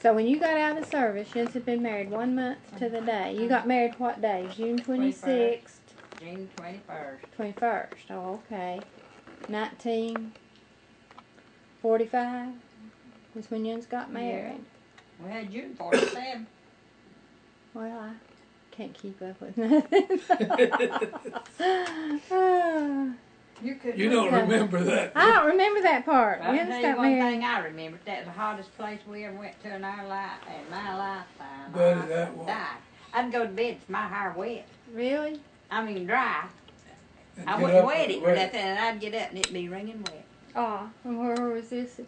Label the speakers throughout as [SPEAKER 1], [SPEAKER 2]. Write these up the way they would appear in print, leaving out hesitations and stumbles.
[SPEAKER 1] So when you got out of the service, you had been married 1 month to the day. You got married what day? June 26th?
[SPEAKER 2] June 21st.
[SPEAKER 1] 21st. Oh, okay. 1945 was when you got married.
[SPEAKER 2] Yeah. We had June 47.
[SPEAKER 1] Well, I can't keep up with nothing.
[SPEAKER 3] You don't remember that.
[SPEAKER 1] I don't remember that part.
[SPEAKER 2] Well, I'll tell you one thing I remember. That's the hottest place we ever went to in my lifetime.
[SPEAKER 3] Buddy, that was.
[SPEAKER 2] I'd go to bed with my hair wet.
[SPEAKER 1] Really?
[SPEAKER 2] I mean dry. I wouldn't wet it or nothing, and I'd get up and it'd be wringing wet.
[SPEAKER 1] Oh, and where was this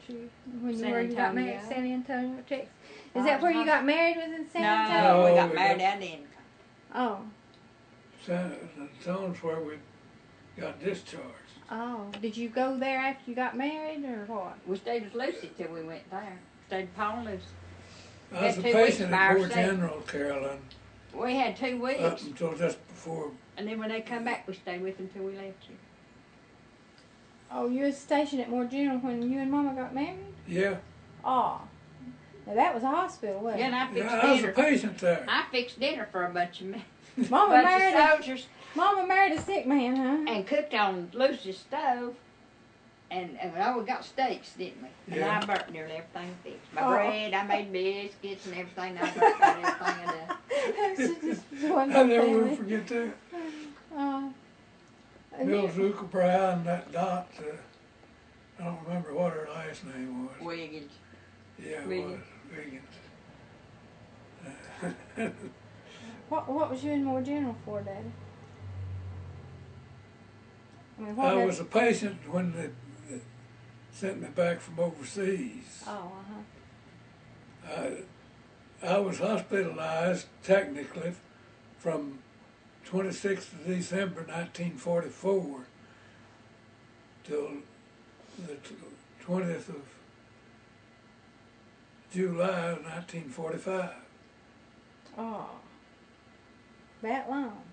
[SPEAKER 1] when you got married? San Antonio, Texas. Is that where you got married? Was in San Antonio?
[SPEAKER 2] No, we got married out in.
[SPEAKER 1] Oh.
[SPEAKER 3] San Antonio's where we got discharged.
[SPEAKER 1] Oh, did you go there after you got married, or what?
[SPEAKER 2] We stayed with Lucy till we went there. Stayed with Paul and Lucy.
[SPEAKER 3] I was a patient at Fort General, Carolyn.
[SPEAKER 2] We had 2 weeks.
[SPEAKER 3] Up until just before.
[SPEAKER 2] And then when they come back, we stayed with them till we left you.
[SPEAKER 1] Oh, you were stationed at Fort General when you and Mama got married?
[SPEAKER 3] Yeah.
[SPEAKER 1] Oh. Now that was a hospital, wasn't it?
[SPEAKER 2] Yeah, and I fixed dinner.
[SPEAKER 3] I was a patient there.
[SPEAKER 2] I fixed dinner for a bunch of men.
[SPEAKER 1] Mama married
[SPEAKER 2] soldiers.
[SPEAKER 1] Mama married a sick man, huh?
[SPEAKER 2] And cooked on Lucy's stove. And we got steaks, didn't we?
[SPEAKER 3] Yeah.
[SPEAKER 2] And I burnt nearly everything fixed. My bread, I made biscuits and everything. I burnt everything I done.
[SPEAKER 3] I never will forget that. Bill
[SPEAKER 1] Yeah.
[SPEAKER 3] Zuckerbrand and that Dot, I don't remember what her last name was.
[SPEAKER 2] Wiggins.
[SPEAKER 3] Yeah, it was Wiggins.
[SPEAKER 1] What was you in Fort General for, Daddy?
[SPEAKER 3] I was a patient when they sent me back from overseas.
[SPEAKER 1] Oh,
[SPEAKER 3] I was hospitalized technically from 26th of December 1944 till the 20th of July 1945.
[SPEAKER 1] Oh. That long?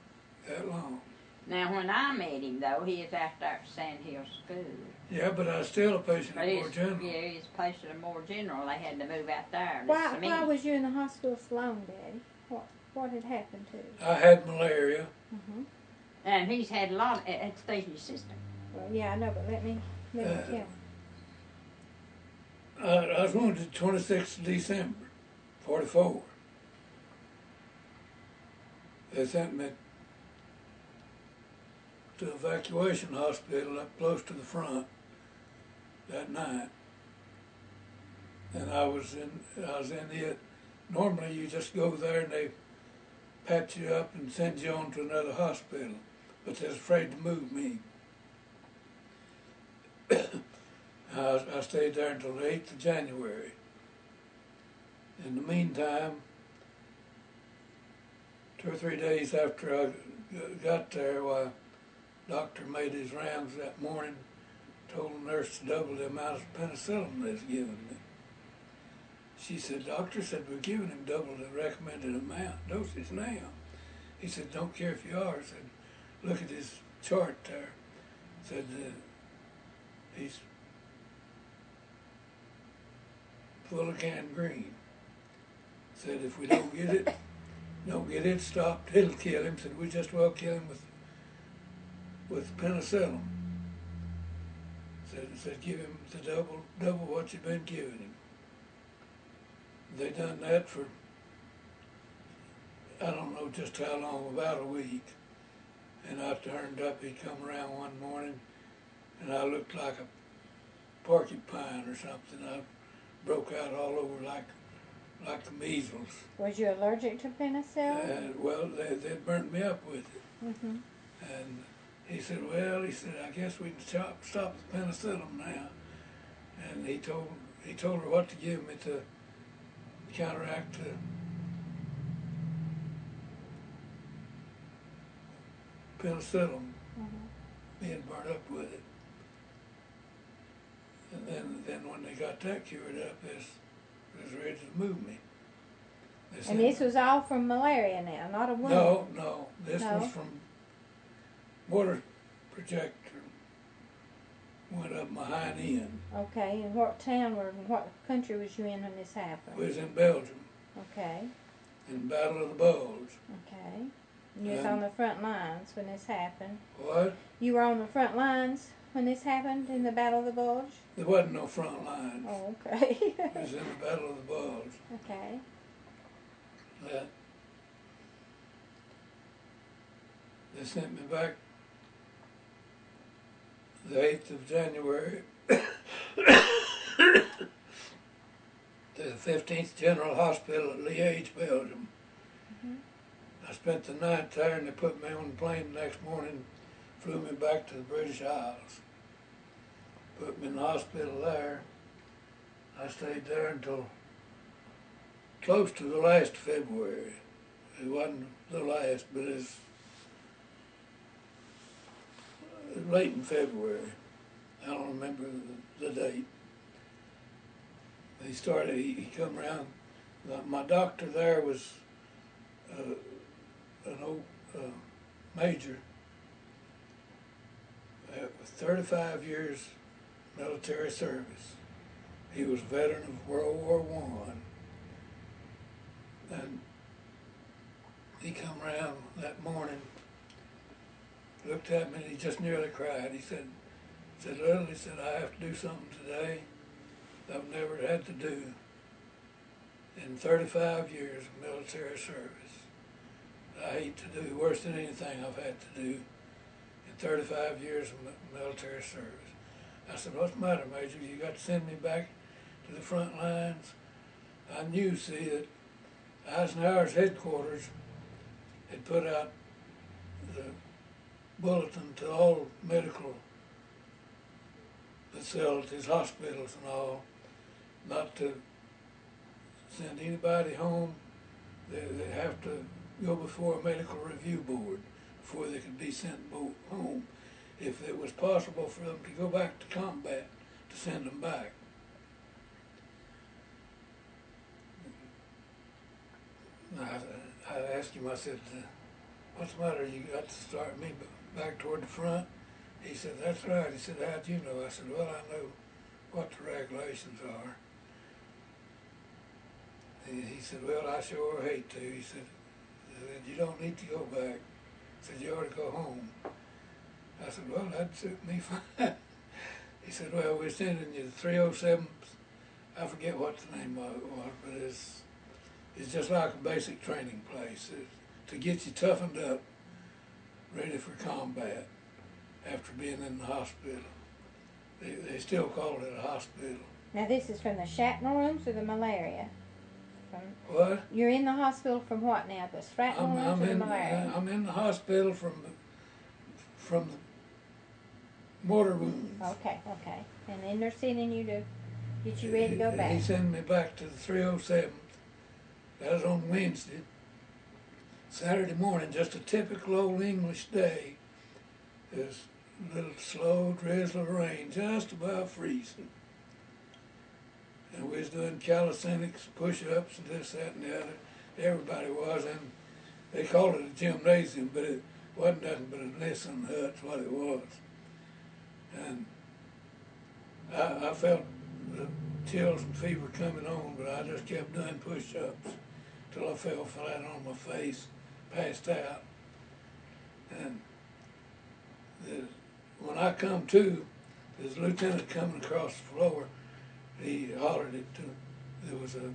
[SPEAKER 3] That long.
[SPEAKER 2] Now, when I met him, though, he was after Sand Hill School.
[SPEAKER 3] Yeah, but I was still a patient at Fort General.
[SPEAKER 2] Yeah, he was a patient at Fort General. They had to move out there.
[SPEAKER 1] Why was you in the hospital so long, Daddy? What had happened to you?
[SPEAKER 3] I had malaria.
[SPEAKER 1] Mm-hmm.
[SPEAKER 2] And he's had a lot of it stays in your system.
[SPEAKER 1] Well, yeah, I know, but let me tell.
[SPEAKER 3] I was wounded 26th of December, 44. They sent me to evacuation hospital up close to the front that night. And I was in it. Normally you just go there and they patch you up and send you on to another hospital, but they're afraid to move me. I stayed there until the 8th of January. In the meantime, 2 or 3 days after I got there, doctor made his rounds that morning, told the nurse to double the amount of penicillin they was giving me. She said, "Doctor said we're giving him double the recommended dosage now." He said, "Don't care if you are." He said, "Look at his chart there." Said, "He's full of gangrene." Said, "If we don't get it stopped, it'll kill him." Said, "We just well kill him with penicillin." Said, "Give him the double what you've been giving him." They done that for, I don't know just how long, about a week. And I turned up, he come around one morning, and I looked like a porcupine or something. I broke out all over like the measles.
[SPEAKER 1] Was you allergic to penicillin?
[SPEAKER 3] Well, they burnt me up with it.
[SPEAKER 1] Mm-hmm.
[SPEAKER 3] And he said, "Well," he said, "I guess we can stop the penicillin now." And he told her what to give me to counteract the penicillin being burnt up with it. And then when they got that cured up, they was ready to move me.
[SPEAKER 1] And this was all from malaria now, not a wound?
[SPEAKER 3] No. This was from water projector went up my hind end.
[SPEAKER 1] Okay, and what town or what country was you in when this happened?
[SPEAKER 3] I was in Belgium.
[SPEAKER 1] Okay.
[SPEAKER 3] In the Battle of the Bulge.
[SPEAKER 1] Okay. You was on the front lines when this happened.
[SPEAKER 3] What?
[SPEAKER 1] You were on the front lines when this happened in the Battle of the Bulge?
[SPEAKER 3] There wasn't no front lines.
[SPEAKER 1] Oh, okay.
[SPEAKER 3] It was in the Battle of the Bulge.
[SPEAKER 1] Okay.
[SPEAKER 3] That they sent me back the 8th of January to the 15th General Hospital at Liège, Belgium. I spent the night there and they put me on the plane the next morning, flew me back to the British Isles. Put me in the hospital there. I stayed there until close to the last of February. It wasn't the last, but it's late in February. I don't remember the date. He come around. My doctor there was an old major with 35 years military service. He was a veteran of World War I. And he come around that morning, looked at me, and he just nearly cried. He said, "Little," he said, "I have to do something today that I've never had to do in 35 years of military service. I hate to do worse than anything I've had to do in 35 years of military service." I said, "What's the matter, Major? You got to send me back to the front lines?" I knew, see, that Eisenhower's headquarters had put out the bulletin to all medical facilities, hospitals and all, not to send anybody home. They have to go before a medical review board before they could be sent home. If it was possible for them to go back to combat, to send them back. I asked him, I said, "What's the matter? You got to start me back toward the front?" He said, "That's right." He said, "How'd you know?" I said, "Well, I know what the regulations are." He said, "Well, I sure hate to." He said, "You don't need to go back." He said, "You ought to go home." I said, "Well, that'd suit me fine." He said, "Well, we're sending you the 307th. I forget what the name of it was, but it's just like a basic training place. It's to get you toughened up, ready for combat after being in the hospital. They still call it a hospital."
[SPEAKER 1] Now this is from the shrapnel rooms or the malaria?
[SPEAKER 3] What?
[SPEAKER 1] You're in the hospital from what now? The shrapnel rooms or the malaria?
[SPEAKER 3] I'm in the hospital from the mortar wounds.
[SPEAKER 1] Okay. And then they're sending you to get you ready to go back.
[SPEAKER 3] He sent me back to the 307th. That was on Wednesday. Saturday morning, just a typical old English day. There's a little slow drizzle of rain, just above freezing. And we was doing calisthenics, push-ups, and this, that, and the other. Everybody was, and they called it a gymnasium, but it wasn't nothing but a Nissan hut's what it was. And I felt the chills and fever coming on, but I just kept doing push-ups till I fell flat on my face, passed out. And when I come to, there's a lieutenant coming across the floor. He hollered it to, there was a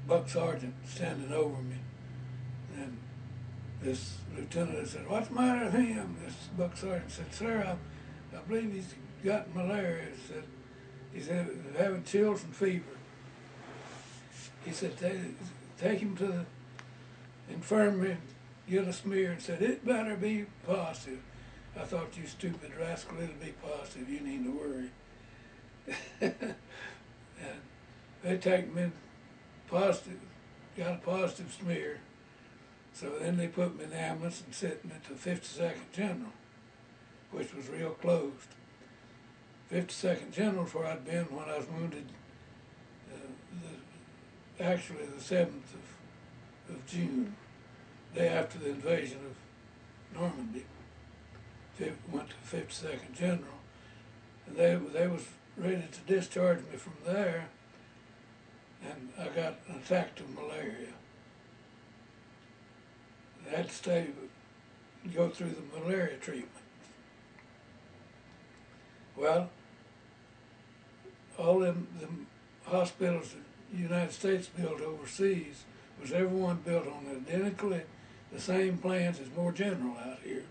[SPEAKER 3] buck sergeant standing over me. And this lieutenant said, "What's the matter with him?" This buck sergeant said, "Sir, I believe he's got malaria." He's having chills and fever. He said, take him to the infirmary, get a smear, and said, "It better be positive." I thought, "You stupid rascal, it'll be positive, you need to worry." And they take me positive, got a positive smear. So then they put me in the ambulance and sent me to 52nd General, which was real closed. 52nd General is where I'd been when I was wounded, actually the 7th of June, day after the invasion of Normandy. Went to 52nd General. And they was ready to discharge me from there, and I got an attack of malaria. I had to go through the malaria treatment. Well, all them hospitals the United States built overseas was everyone built on identically the same plans as more general out here.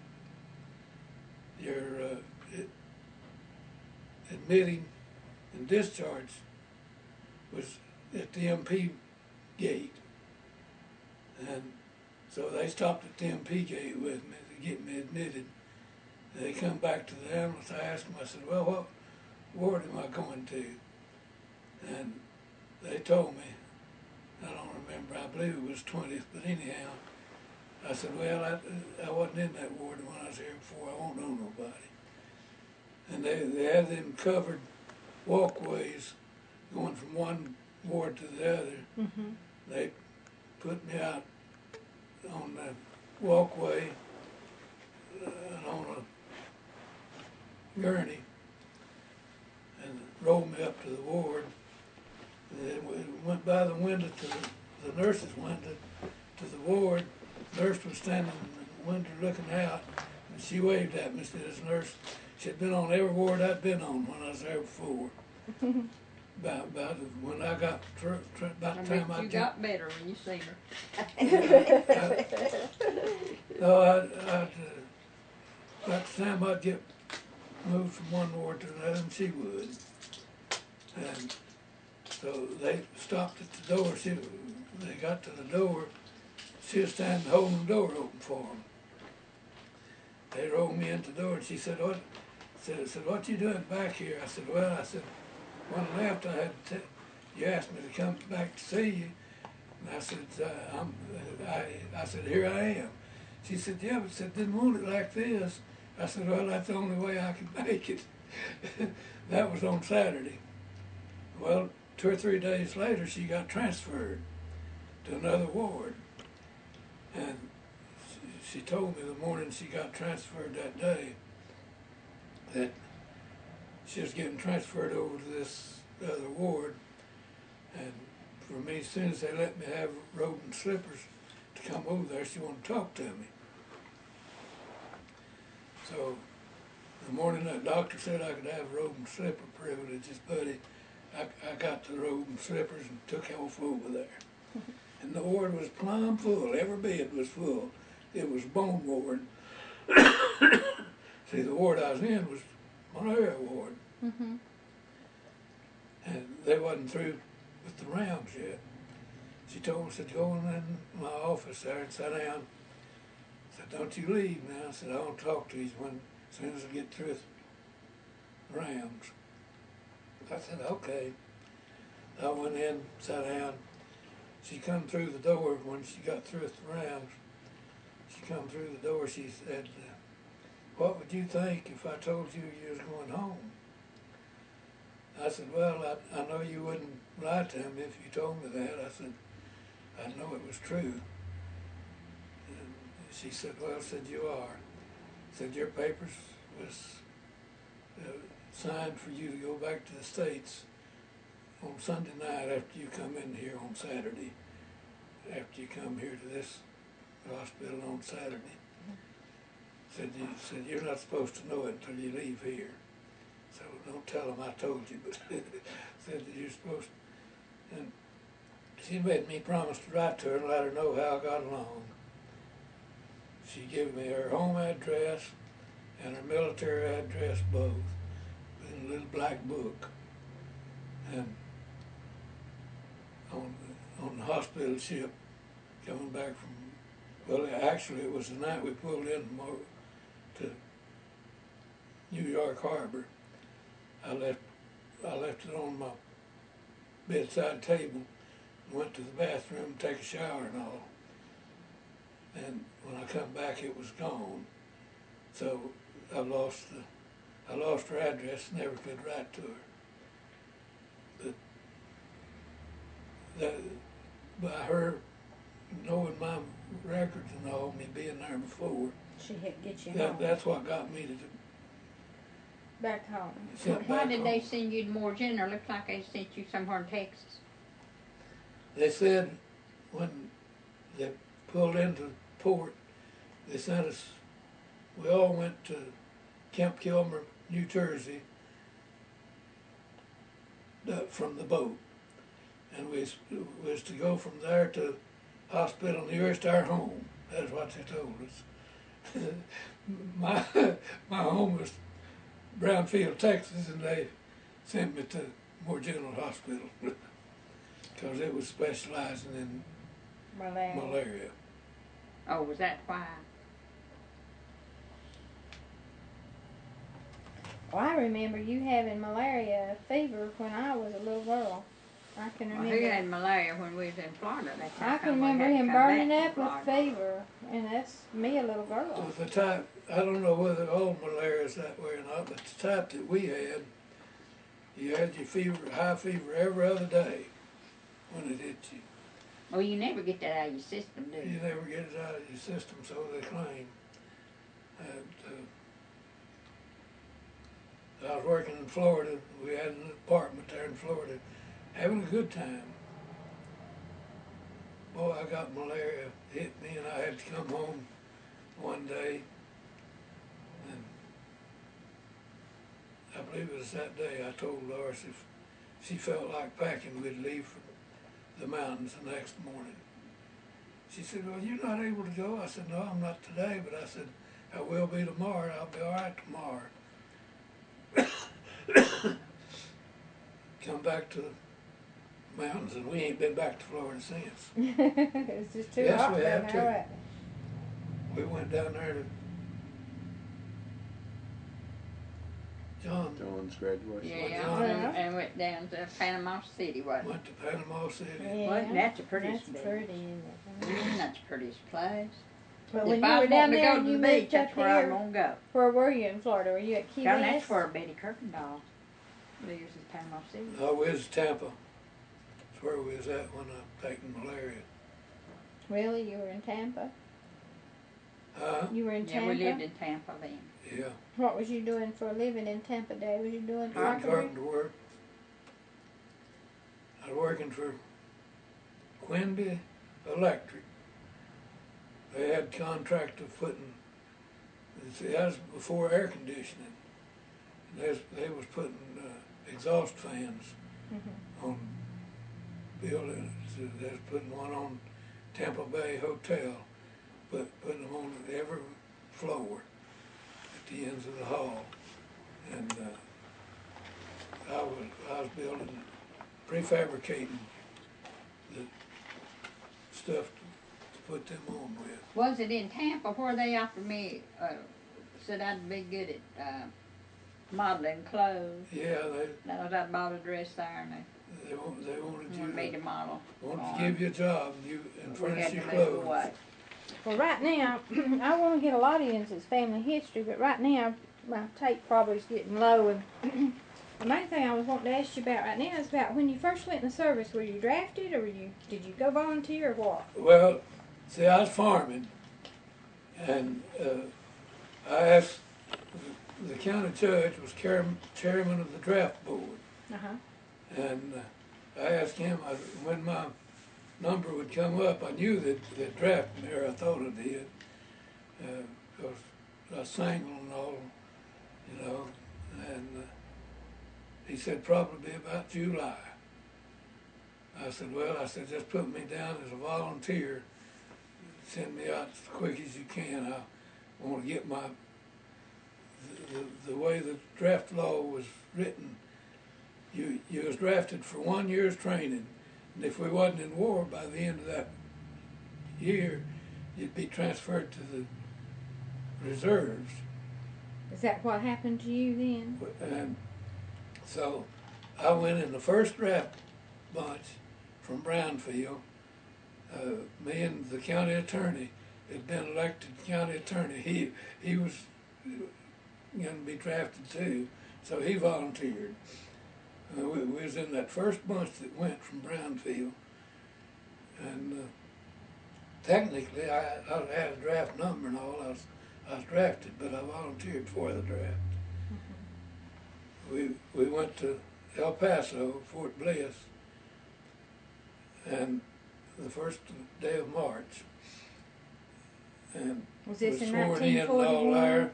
[SPEAKER 3] Your admitting and discharge was at the MP gate, and so they stopped at the MP gate with me to get me admitted. They come back to the ambulance. I asked them, I said, well, what ward am I going to? And they told me, I don't remember, I believe it was 20th, but anyhow, I said, well, I wasn't in that ward when I was here before, I won't know nobody. And they had them covered walkways going from one ward to the other.
[SPEAKER 1] Mm-hmm.
[SPEAKER 3] They put me out on the walkway on a gurney and rolled me up to the ward. And then we went by the window to the nurse's window to the ward. The nurse was standing in the window looking out, and she waved at me. Said, "This nurse, she'd been on every ward I'd been on when I was there before." About when I got about the time I
[SPEAKER 2] got better when you seen her.
[SPEAKER 3] About the time I'd get moved from one ward to another, and she would. And so they stopped at the door. They got to the door. She was standing holding the door open for them. They rolled me into the door, and she said, "What?" Said, "What you doing back here?" I said, "Well," I said, "when I left, you asked me to come back to see you." And I said, I said, "Here I am." She said, "Yeah, but said, didn't want it like this." I said, "Well, that's the only way I could make it." That was on Saturday. Well, 2 or 3 days later, she got transferred to another ward. And she told me the morning she got transferred that day that she was getting transferred over to this other ward. And for me, as soon as they let me have robe and slippers to come over there, she wanted to talk to me. So the morning that doctor said I could have robe and slipper privileges, buddy, I got the robe and slippers and took off over there. And the ward was plumb full. Every bed was full. It was bone ward. See, the ward I was in was malaria ward.
[SPEAKER 1] Mm-hmm.
[SPEAKER 3] And they wasn't through with the rounds yet. She told me, said, "Go in my office there and sit down." Said, "Don't you leave now." I said, "I want to talk to you as soon as I get through with the rounds." I said, "Okay." I went in, sat down. She come through the door when she got through with the rounds. She come through the door, she said, "What would you think if I told you you was going home?" I said, "Well, I know you wouldn't lie to me if you told me that." I said, "I know it was true." And she said, "Well," said, "you are." Said, "Your papers was signed for you to go back to the States on Sunday night after you come in here on Saturday, after you come here to this hospital on Saturday." Said, "You're not supposed to know it until you leave here. So don't tell them I told you," but said that you're supposed to. And she made me promise to write to her and let her know how I got along. She gave me her home address and her military address both in a little black book. And on the hospital ship coming back from, well, actually it was the night we pulled in to New York Harbor. I left it on my bedside table and went to the bathroom to take a shower and all. And when I come back, it was gone. So I lost her address, never could write to her. But by her knowing my records and all, me being there before,
[SPEAKER 1] She had get you home.
[SPEAKER 3] that's what got me to
[SPEAKER 1] Back home.
[SPEAKER 2] Why did they send you to Moore General? Looks like they sent you somewhere in Texas.
[SPEAKER 3] They said when they pulled into port, they sent us, we all went to Camp Kilmer, New Jersey, from the boat. And we was to go from there to hospital nearest our home. That's what they told us. my home was Brownfield, Texas, and they sent me to Moore General Hospital because it was specializing in malaria.
[SPEAKER 2] Oh, was that why?
[SPEAKER 1] Well, I remember you having malaria fever when I was a little girl. I can remember.
[SPEAKER 2] Well, he had malaria when we was in Florida.
[SPEAKER 1] I can remember him burning up with fever, and that's me, a little girl.
[SPEAKER 3] Well, the type, I don't know whether all malaria is that way or not, but the type that we had, you had your fever, high fever every other day when it hit you.
[SPEAKER 2] Oh, you never get that out of your system, do you?
[SPEAKER 3] You never get it out of your system, so they claim. And, I was working in Florida. We had an apartment there in Florida, having a good time. Boy, I got malaria, hit me, and I had to come home one day. And I believe it was that day I told Lois if she felt like packing, we'd leave for the mountains the next morning. She said, well, you're not able to go? I said, no, I'm not today, but I said, I will be tomorrow. I'll be all right tomorrow. Come back to the mountains, and we ain't been back to Florida since.
[SPEAKER 1] It's just too hot down there, right?
[SPEAKER 3] We went down there to
[SPEAKER 4] John's graduation.
[SPEAKER 2] Yeah, and went down to Panama City, wasn't it?
[SPEAKER 3] Went to Panama City.
[SPEAKER 1] Yeah,
[SPEAKER 2] Wasn't that the prettiest
[SPEAKER 1] that's pretty, isn't it?
[SPEAKER 2] That's the prettiest place.
[SPEAKER 1] But
[SPEAKER 2] If
[SPEAKER 1] when you
[SPEAKER 2] I
[SPEAKER 1] were
[SPEAKER 2] was
[SPEAKER 1] down
[SPEAKER 2] wanting to
[SPEAKER 1] there
[SPEAKER 2] go
[SPEAKER 1] and
[SPEAKER 2] to
[SPEAKER 1] you
[SPEAKER 2] the beach,
[SPEAKER 1] moved up
[SPEAKER 2] that's where I'm
[SPEAKER 1] here,
[SPEAKER 2] going to go.
[SPEAKER 1] where were you in Florida? Were you at Key
[SPEAKER 2] Down
[SPEAKER 1] West?
[SPEAKER 2] that's where Betty Kirkendall lives, in Panama City.
[SPEAKER 3] No, we was Tampa. That's where we was at when I taken malaria.
[SPEAKER 1] Really? You were in Tampa? You were in
[SPEAKER 2] Yeah,
[SPEAKER 1] Tampa?
[SPEAKER 2] we lived in Tampa then.
[SPEAKER 3] Yeah.
[SPEAKER 1] What was you doing for a living in Tampa Day? Was you doing
[SPEAKER 3] Doing
[SPEAKER 1] carpentry?
[SPEAKER 3] carpenter work. I was working for Quimby Electric. They had contract of putting, that was before air conditioning. They was putting exhaust fans on buildings. They was putting one on Tampa Bay Hotel, putting them on every floor at the ends of the hall. And I was building, prefabricating the stuff to put them on with.
[SPEAKER 2] Was it in Tampa where they offered me, said I'd be good at modeling clothes?
[SPEAKER 3] Yeah,
[SPEAKER 2] I bought a dress there, and
[SPEAKER 3] they wanted you
[SPEAKER 2] me to model.
[SPEAKER 3] wanted to give you a job and
[SPEAKER 2] We
[SPEAKER 3] furnish
[SPEAKER 2] had
[SPEAKER 3] your
[SPEAKER 2] to move
[SPEAKER 3] clothes.
[SPEAKER 2] away.
[SPEAKER 1] Well, right now, I want to get a lot into his family history, but right now, my tape probably is getting low. And the main thing I was wanting to ask you about right now is about when you first went in the service. Were you drafted, or did you go volunteer, or what?
[SPEAKER 3] Well, see, I was farming, and I asked, the county judge was chairman of the draft board, and I asked him when my number would come up. I knew that they'd draft me, or I thought it did, because I was single and all, you know, and he said probably about July. I said, well, just put me down as a volunteer. Send me out as quick as you can. I want to get the way the draft law was written. You was drafted for 1 year's training, and if we wasn't in war by the end of that year, you'd be transferred to the reserves.
[SPEAKER 1] Is that what happened to you then?
[SPEAKER 3] And so I went in the first draft bunch from Brownfield. Me and the county attorney had been elected county attorney. He was going to be drafted too, so he volunteered. We was in that first bunch that went from Brownfield, and technically I had a draft number and all. I was drafted, but I volunteered for the draft. we went to El Paso, Fort Bliss, and the first day of March, and
[SPEAKER 1] Was this in
[SPEAKER 3] sworn in and all
[SPEAKER 1] 1941?
[SPEAKER 3] there.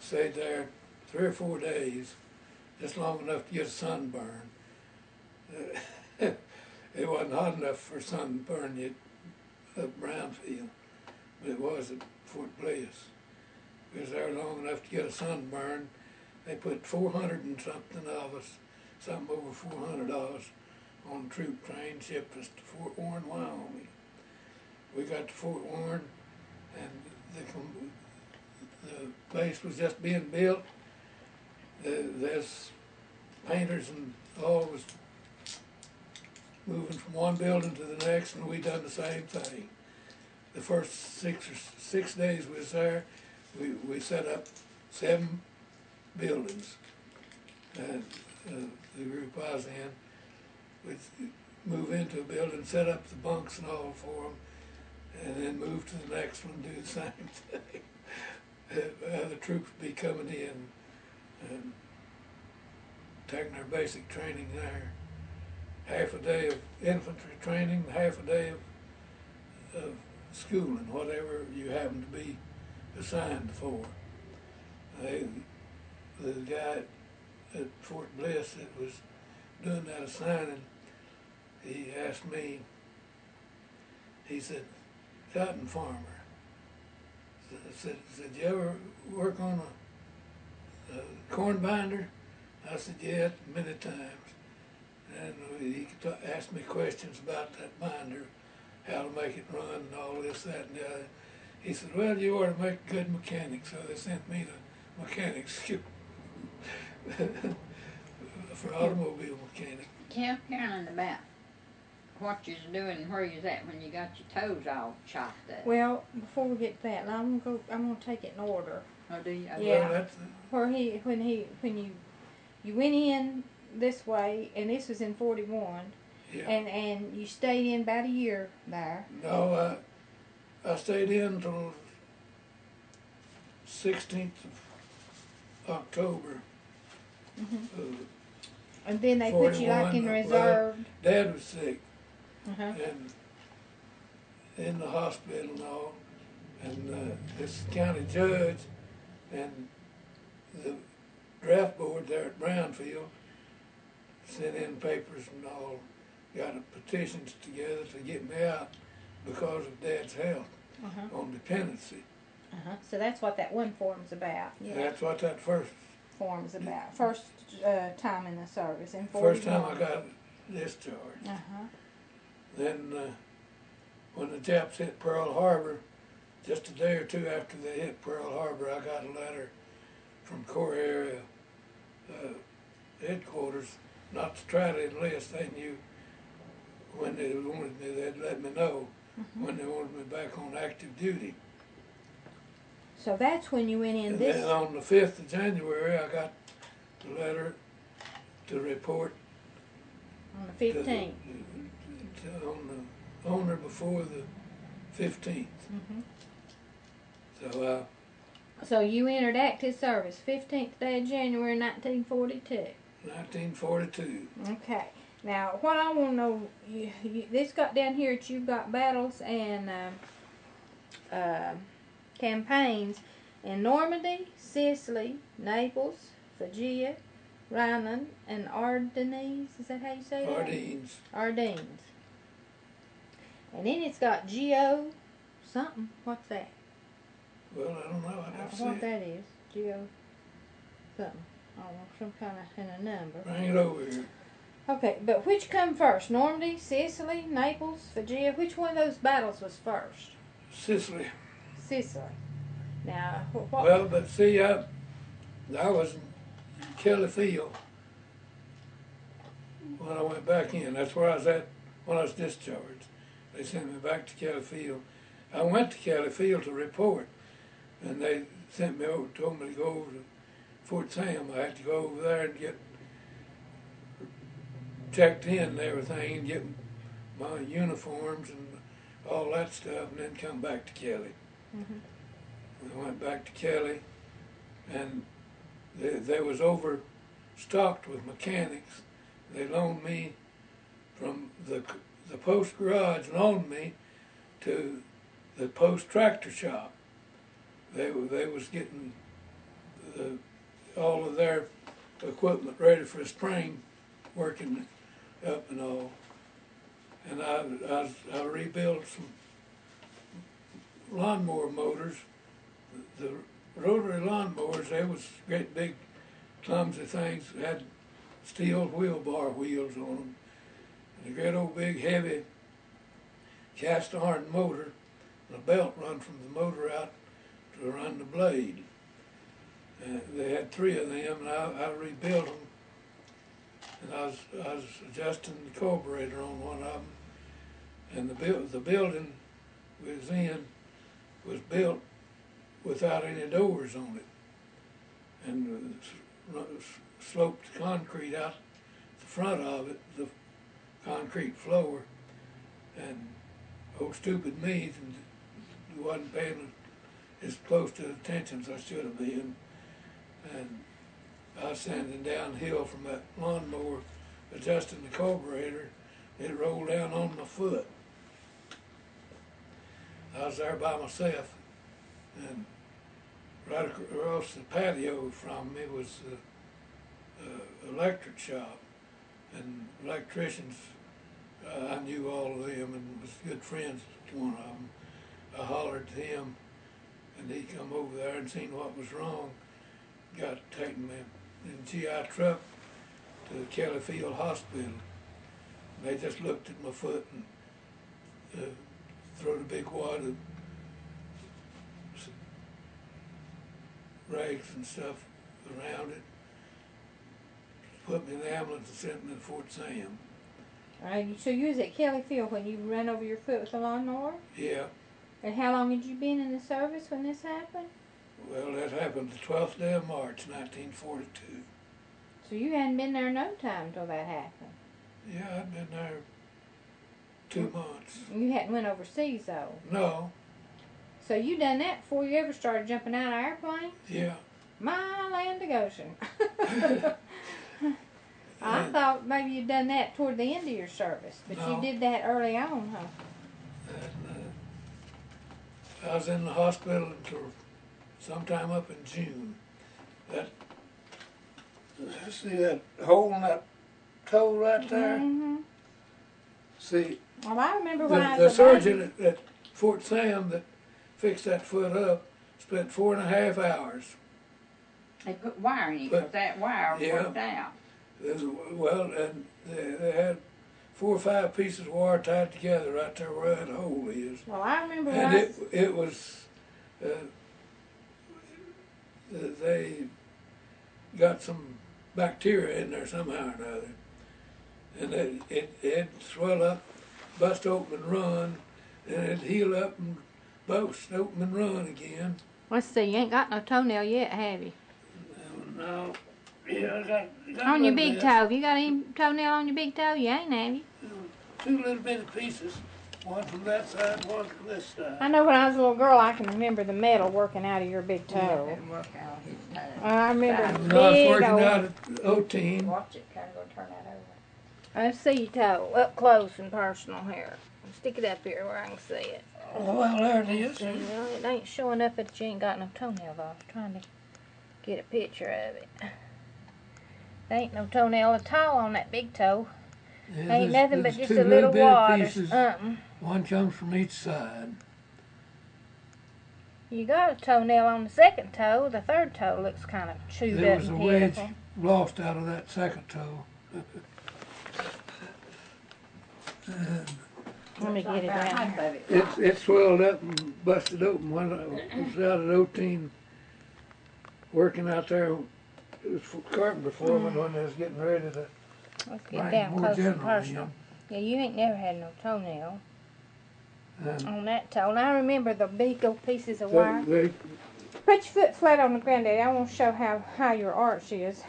[SPEAKER 3] Stayed there 3 or 4 days, just long enough to get a sunburn. It wasn't hot enough for sunburn yet up Brownfield, but it was at Fort Bliss. We was there long enough to get a sunburn. They put 400 and something of us, something over $400 on a troop train, shipped us to Fort Warren, Wyoming. We got to Fort Warren, and the base was just being built. There's painters and all was moving from one building to the next, and we done the same thing. The first 6 days we was there, we set up 7 buildings. And the group I was in, we'd move into a building, set up the bunks and all for them, and then move to the next one, do the same thing. The troops would be coming in and taking their basic training there. Half a day of infantry training, half a day of schooling, whatever you happen to be assigned for. The guy at Fort Bliss that was doing that assigning, he asked me, he said, "Cotton farmer," said, "You ever work on a corn binder?" I said, "Yeah, many times." And he asked me questions about that binder, how to make it run and all this, that, and the other. He said, "Well, you ought to make a good mechanic," so they sent me to mechanic school for automobile mechanic.
[SPEAKER 2] Tell Carolyn about what you're doing and where you're at when you got your toes all chopped up.
[SPEAKER 1] Well, before we get to that, I'm gonna take it in order.
[SPEAKER 2] Oh, do you?
[SPEAKER 1] Yeah.
[SPEAKER 3] Well,
[SPEAKER 1] When you went in this way, and this was in 41,
[SPEAKER 3] yeah.
[SPEAKER 1] and you stayed in about a year there.
[SPEAKER 3] No, I stayed in until 16th of October.
[SPEAKER 1] Mm-hmm. And then they put you like in
[SPEAKER 3] 41.
[SPEAKER 1] reserve.
[SPEAKER 3] Well, Dad was sick
[SPEAKER 1] Uh-huh.
[SPEAKER 3] and in the hospital and all, and this county judge and the draft board there at Brownfield sent in papers and all, got petitions together to get me out because of Dad's health on dependency.
[SPEAKER 1] So that's what that one form's about. Yeah.
[SPEAKER 3] That's what that first
[SPEAKER 1] Form's about. First time in the service in 41.
[SPEAKER 3] first time I got discharged. Then when the Japs hit Pearl Harbor, just a day or two after they hit Pearl Harbor, I got a letter from Corps Area headquarters not to try to enlist. They knew when they wanted me, they'd let me know when they wanted me back on active duty.
[SPEAKER 1] So that's when you went in
[SPEAKER 3] And
[SPEAKER 1] this.
[SPEAKER 3] then on the 5th of January, I got the letter to report
[SPEAKER 1] On the 15th.
[SPEAKER 3] on the owner before the 15th. So
[SPEAKER 1] So you entered active service 15th day of January 1942.
[SPEAKER 3] 1942.
[SPEAKER 1] Okay. Now, what I want to know, this got down here that you've got battles and campaigns in Normandy, Sicily, Naples, Phrygia, Rhineland, and Ardennes. Is that how you say that?
[SPEAKER 3] Ardennes.
[SPEAKER 1] Ardennes. And then it's got Geo something. What's that?
[SPEAKER 3] Well, I don't know. I'd have to see
[SPEAKER 1] What
[SPEAKER 3] it.
[SPEAKER 1] that is. Geo something. I don't know, some kind of in a number.
[SPEAKER 3] Bring it over here.
[SPEAKER 1] Okay, but which come first? Normandy, Sicily, Naples, Phrygia? Which one of those battles was first?
[SPEAKER 3] Sicily.
[SPEAKER 1] Sicily. Now, what?
[SPEAKER 3] Well, but see, I was in Kelly Field when I went back in. That's where I was at when I was discharged. They sent me back to Kelly Field. I went to Kelly Field to report, and they sent me over, told me to go over to Fort Sam. I had to go over there and get checked in and everything, and get my uniforms and all that stuff, and then come back to Kelly. I went back to Kelly, and they was over stocked with mechanics. They loaned me from the post garage, loaned me to the post tractor shop. They was getting all of their equipment ready for spring, working up and all. And I rebuilt some lawnmower motors. The rotary lawnmowers, they was great big clumsy things, had steel wheel bar wheels on them. And a great old big heavy cast iron motor, and a belt run from the motor out to run the blade. And they had 3 of them, and I rebuilt them. And I was adjusting the carburetor on one of them. And the building we was in was built without any doors on it. And sloped concrete out the front of it, the concrete floor. And old stupid me wasn't paying as close to attention as I should have been. And I was standing downhill from that lawnmower, adjusting the carburetor. It rolled down on my foot. I was there by myself, and right across the patio from me was the electric shop, and electricians. I knew all of them and was good friends with one of them. I hollered to him, and he come over there and seen what was wrong. Got taken me in GI truck to the Kelly Field Hospital. They just looked at my foot and throwed a big wad of rags and stuff around it. Put me in the ambulance and sent me to Fort Sam.
[SPEAKER 1] So you was at Kelly Field when you ran over your foot with a lawnmower?
[SPEAKER 3] Yeah.
[SPEAKER 1] And how long had you been in the service when this happened?
[SPEAKER 3] Well, that happened the 12th day of March, 1942.
[SPEAKER 1] So you hadn't been there no time till that happened?
[SPEAKER 3] Yeah, I'd been there 2 months.
[SPEAKER 1] You hadn't went overseas though?
[SPEAKER 3] No.
[SPEAKER 1] So you done that before you ever started jumping out of airplanes?
[SPEAKER 3] Yeah.
[SPEAKER 1] My land of Goshen. I thought maybe you'd done that toward the end of your service, but
[SPEAKER 3] No.
[SPEAKER 1] you did that early on, huh?
[SPEAKER 3] And, I was in the hospital until sometime up in June. See that hole in that toe right there?
[SPEAKER 1] Mm-hmm.
[SPEAKER 3] See,
[SPEAKER 1] Well, I remember when I
[SPEAKER 3] the
[SPEAKER 1] was a
[SPEAKER 3] surgeon
[SPEAKER 1] baby.
[SPEAKER 3] at Fort Sam that fixed that foot up spent 4.5 hours.
[SPEAKER 2] They put wire in it because that wire worked out.
[SPEAKER 3] Well, and they had 4 or 5 pieces of wire tied together right there where that hole is.
[SPEAKER 1] Well, I remember when
[SPEAKER 3] And
[SPEAKER 1] I was...
[SPEAKER 3] it was, they got some bacteria in there somehow or another. And it swell up, bust open and run, and it'd heal up and bust open and run again.
[SPEAKER 1] Let's see, you ain't got no toenail yet, have you?
[SPEAKER 3] No. Yeah, I got
[SPEAKER 1] On
[SPEAKER 3] a
[SPEAKER 1] your
[SPEAKER 3] little
[SPEAKER 1] big
[SPEAKER 3] bit.
[SPEAKER 1] toe. Have you got any toenail on your big toe? You ain't, have you?
[SPEAKER 3] 2 little bitty pieces. One from that side, one from this side.
[SPEAKER 1] I know when I was a little girl, I can remember the metal working out of your big
[SPEAKER 2] Yeah,
[SPEAKER 1] toe.
[SPEAKER 2] it worked out his toe.
[SPEAKER 1] I remember
[SPEAKER 2] Side.
[SPEAKER 3] When I was
[SPEAKER 1] big
[SPEAKER 3] working
[SPEAKER 1] old...
[SPEAKER 3] out at O'Teen,
[SPEAKER 2] Watch it, kind of go turn that over.
[SPEAKER 1] Let's see your toe, up close and personal here. Stick it up here where I can see it.
[SPEAKER 3] oh, well, there it is.
[SPEAKER 1] Well, it ain't showing up that you ain't got no toenail though. I was trying to get a picture of it. There ain't no toenail at all on that big toe.
[SPEAKER 3] Yeah,
[SPEAKER 1] Ain't nothing but
[SPEAKER 3] there's
[SPEAKER 1] just
[SPEAKER 3] 2
[SPEAKER 1] a little
[SPEAKER 3] bitty
[SPEAKER 1] wad or
[SPEAKER 3] pieces.
[SPEAKER 1] something.
[SPEAKER 3] One comes from each side.
[SPEAKER 1] You got a toenail on the second toe. The third toe looks kind of chewed
[SPEAKER 3] There
[SPEAKER 1] up
[SPEAKER 3] was a
[SPEAKER 1] and
[SPEAKER 3] wedge
[SPEAKER 1] pitiful.
[SPEAKER 3] lost out of that second toe.
[SPEAKER 1] Let me get it
[SPEAKER 2] About
[SPEAKER 1] down
[SPEAKER 2] half
[SPEAKER 1] here.
[SPEAKER 2] of it.
[SPEAKER 3] It swelled up and busted open when I was out at O'Teen working out there. It was for carpenter foreman when they was getting ready to
[SPEAKER 1] Let's get
[SPEAKER 3] bring
[SPEAKER 1] down
[SPEAKER 3] more
[SPEAKER 1] close and
[SPEAKER 3] general
[SPEAKER 1] personal. Yeah, you ain't never had no toenail
[SPEAKER 3] in. And
[SPEAKER 1] on that toe. And I remember the big old pieces of wire.
[SPEAKER 3] they
[SPEAKER 1] Put your foot flat on the ground, Daddy. I want to show how your arch is.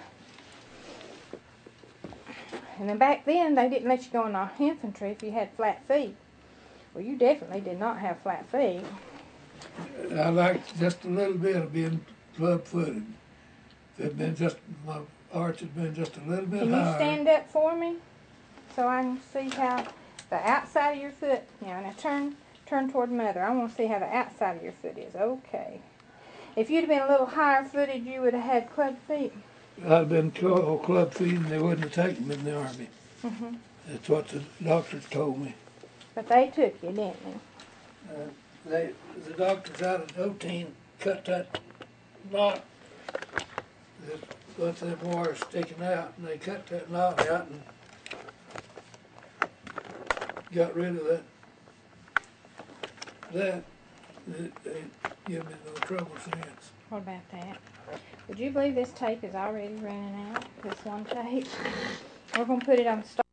[SPEAKER 1] And then back then, they didn't let you go in the infantry if you had flat feet. Well, you definitely did not have flat feet.
[SPEAKER 3] I liked just a little bit of being club-footed. If it had been just my arch has been just a little bit
[SPEAKER 1] Can
[SPEAKER 3] higher.
[SPEAKER 1] you stand up for me so I can see how the outside of your foot, now turn toward Mother. I want to see how the outside of your foot is. Okay. If you'd have been a little higher footed, you would have had club feet.
[SPEAKER 3] I'd have been club feet and they wouldn't have taken me in the Army.
[SPEAKER 1] Mhm.
[SPEAKER 3] That's what the doctors told me.
[SPEAKER 1] But they took you, didn't they?
[SPEAKER 3] The doctors out of Dotine cut that knot. Bunch of them wires sticking out, and they cut that knot out and got rid of that. They give me no trouble since.
[SPEAKER 1] What about that? Would you believe this tape is already running out? This one tape. We're gonna put it on stop.